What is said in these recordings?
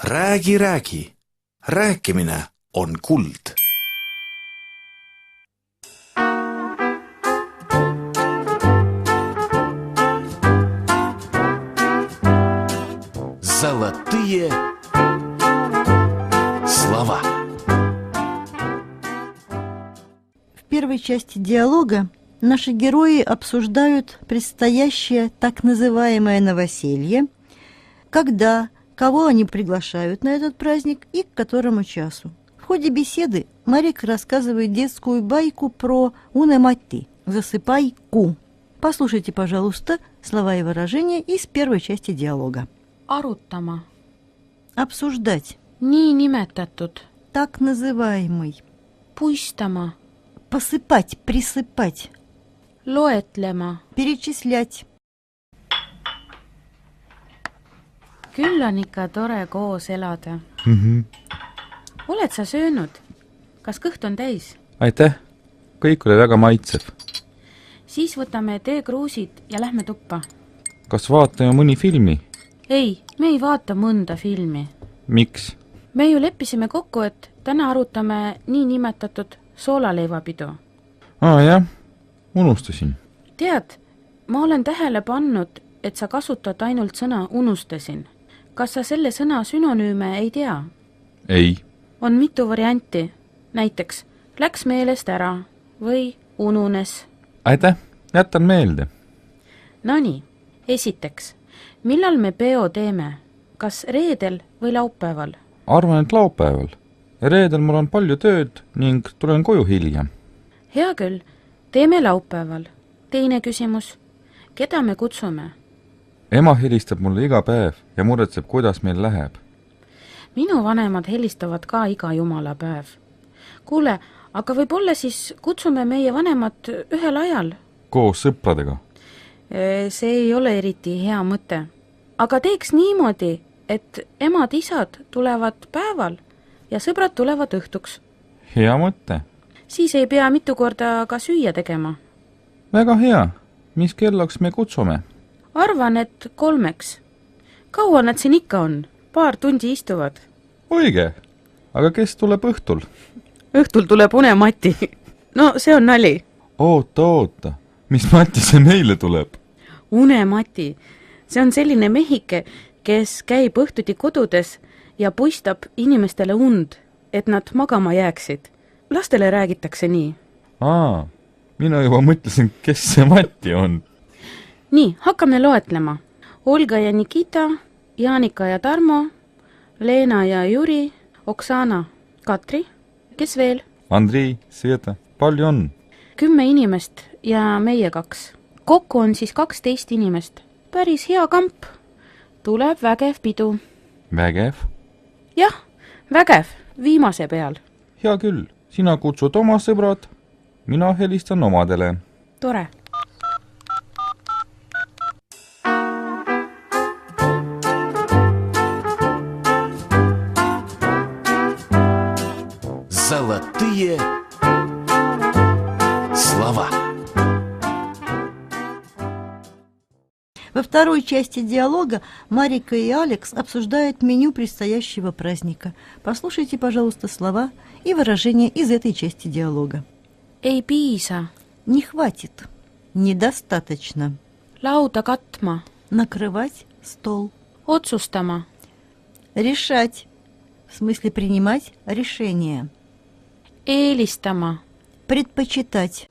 Räägi, räägi. Rääkimine on kuld. Золотые слова. В первой части диалога наши герои обсуждают предстоящее так называемое новоселье, когда, кого они приглашают на этот праздник и к которому часу. В ходе беседы Марика рассказывает детскую байку про «Унемати» – «Засыпай ку». Послушайте, пожалуйста, слова и выражения из первой части диалога. Arutama. Обсуждать. Nii nimetatud. Так называемый. Puistama. Посыпать, присыпать. Loetlema. Перечислять. Küll on ikka tore koos elada. Oled sa söönud? Kas kõht on täis? Aitäh! Kõik oli väga maitsev. Siis võtame teekruusid ja lähme tuppa. Kas vaatame mõni filmi? Ei, me ei vaata mõnda filmi. Miks? Me ju leppisime kokku, et täna arutame nii nimetatud soolaleivapidu. Jah, unustasin. Tead, ma olen tähele pannud, et sa kasutad ainult sõna unustasin. Kas sa selle sõna sünonüüme ei tea? Ei. On mitu varianti. Näiteks läks meelest ära või ununes. Aitäh, jätan meelde. Nonii, esiteks, millal me peo teeme? Kas reedel või laupäeval? Arvan, et laupäeval. Ja reedel mul on palju tööd ning tulen koju hiljem. Hea küll, teeme laupäeval. Teine küsimus. Keda me kutsume? Ema helistab mulle iga päev ja muretseb, kuidas meil läheb. Minu vanemad helistavad ka iga jumala päev. Kuule, aga võib-olla siis kutsume meie vanemad ühel ajal? Koos sõpradega. See ei ole eriti hea mõte. Aga teeks niimoodi, et emad-isad tulevad päeval ja sõbrad tulevad õhtuks. Hea mõte. Siis ei pea mitu korda ka süüa tegema. Väga hea. Mis kellaks me kutsume? Arvan, et 3. Kaua nad siin ikka on? Paar tundi istuvad. Õige. Aga kes tuleb õhtul? Õhtul tuleb Unemati. No, see on nali. Oota. Mis Mati see meile tuleb? Unemati. See on selline mehike, kes käib õhtuti kodudes ja puistab inimestele und, et nad magama jääksid. Lastele räägitakse nii. Mina juba mõtlesin, kes see Mati on. Nii, hakkame loetlema. Olga ja Nikita, Jaanika ja Tarmo, Leena ja Jüri, Oksana, Katri, kes veel? Andrei, Sveta, palju on? 10 inimest ja meie 2. Kokku on siis 12 inimest. Päris hea kamp. Tuleb vägev pidu. Vägev? Jah, vägev, viimase peal. Hea küll, sina kutsud oma sõbrad, mina helistan omadele. Tore. Золотые слова. Во второй части диалога Марика и Алекс обсуждают меню предстоящего праздника. Послушайте, пожалуйста, слова и выражения из этой части диалога. Ei piisa. Не хватит. Недостаточно. Lauda katma. Накрывать стол. Otsustama. Решать. В смысле принимать решение. Eelistama. Предпочитать.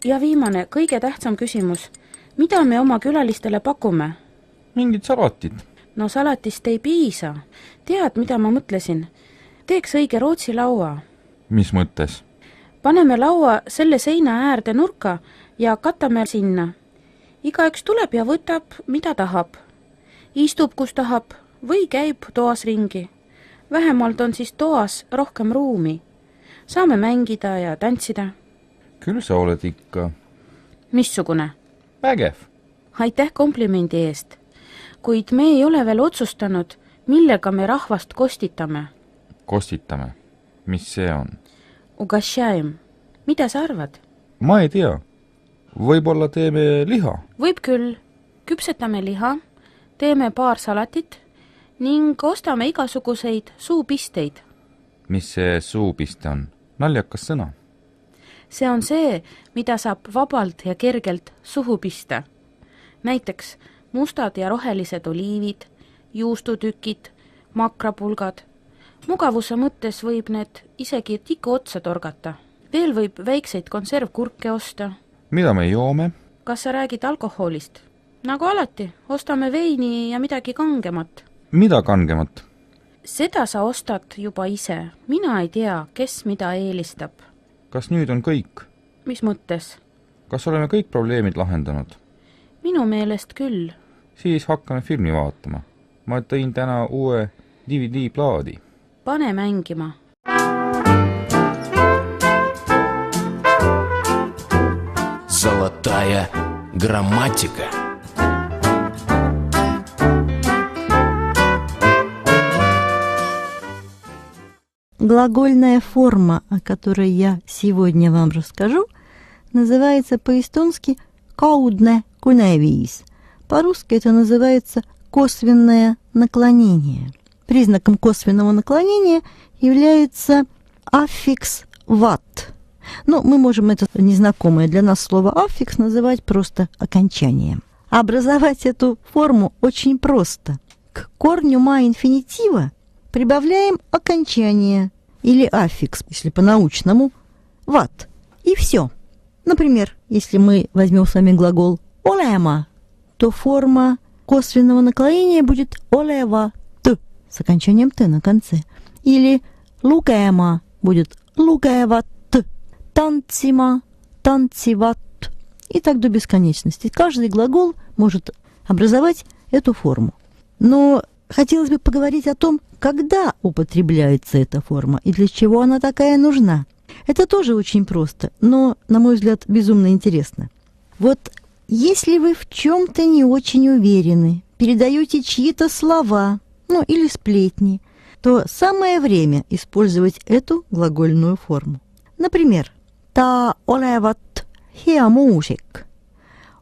Ja viimane, kõige tähtsam küsimus. Mida me oma külalistele pakume? Mingid salatid. No salatist ei piisa. Tead, mida ma mõtlesin? Teeks õige Rootsi laua. Mis mõttes? Paneme laua selle seina äärde nurka ja katame sinna. Igaüks tuleb ja võtab, mida tahab. Istub, kus tahab või käib toas ringi. Vähemalt on siis toas rohkem ruumi. Saame mängida ja tantsida. Küll sa oled ikka. Missugune? Vägev. Aitäh komplimendi eest. Kuid me ei ole veel otsustanud, millega me rahvast kostitame. Kostitame? Mis see on? Ugashaim. Mida sa arvad? Ma ei tea. Võib-olla teeme liha. Võib küll. Küpsetame liha, teeme paar salatit ning ostame igasuguseid suupisteid. mis see suupiste on? Naljakas sõna. See on see, mida saab vabalt ja kergelt suhu pista. Näiteks mustad ja rohelised oliivid, juustutükid, makrapulgad. Mugavuse mõttes võib need isegi tiku otsa torgata. Veel võib väikseid konservkurke osta. mida me joome? Kas sa räägid alkoholist? Nagu alati, ostame veini ja midagi kangemat. mida kangemat? Seda sa ostad juba ise. Mina ei tea, kes mida eelistab. kas nüüd on kõik? Mis mõttes? kas oleme kõik probleemid lahendanud? Minu meelest küll. Siis hakkame filmi vaatama. Ma tõin täna uue DVD-plaadi. Pane mängima. Золотая грамматика. Глагольная форма, о которой я сегодня вам расскажу, называется по-эстонски «kaudne kuneviis». По-русски это называется «косвенное наклонение». Признаком косвенного наклонения является аффикс «ват». Но мы можем это незнакомое для нас слово «аффикс» называть просто окончанием. Образовать эту форму очень просто. К корню ма-инфинитива прибавляем окончание или аффикс, если по-научному, «ват». И все. Например, если мы возьмем с вами глагол «олема», то форма косвенного наклонения будет «олева» с окончанием «т» на конце. Или «лукема» будет «лукеvat», «танцима», «танциват» и так до бесконечности. Каждый глагол может образовать эту форму. Но хотелось бы поговорить о том, когда употребляется эта форма и для чего она такая нужна. Это тоже очень просто, но, на мой взгляд, безумно интересно. Вот если вы в чем-то не очень уверены, передаете чьи-то слова, или сплетни, то самое время использовать эту глагольную форму. Например, «Та olevat hea muusik».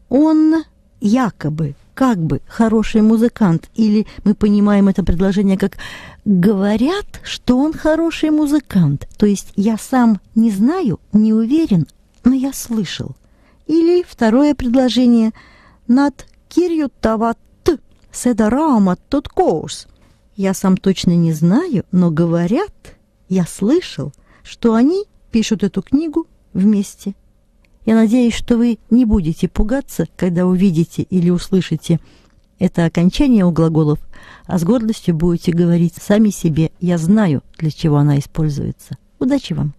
Он якобы, как бы хороший музыкант, или мы понимаем это предложение как «говорят, что он хороший музыкант», то есть я сам не знаю, не уверен, но я слышал. Или второе предложение «Nad kirjutavad seda raamatut koos». Я сам точно не знаю, но говорят, я слышал, что они пишут эту книгу вместе. Я надеюсь, что вы не будете пугаться, когда увидите или услышите это окончание у глаголов, а с гордостью будете говорить сами себе «я знаю, для чего она используется». Удачи вам!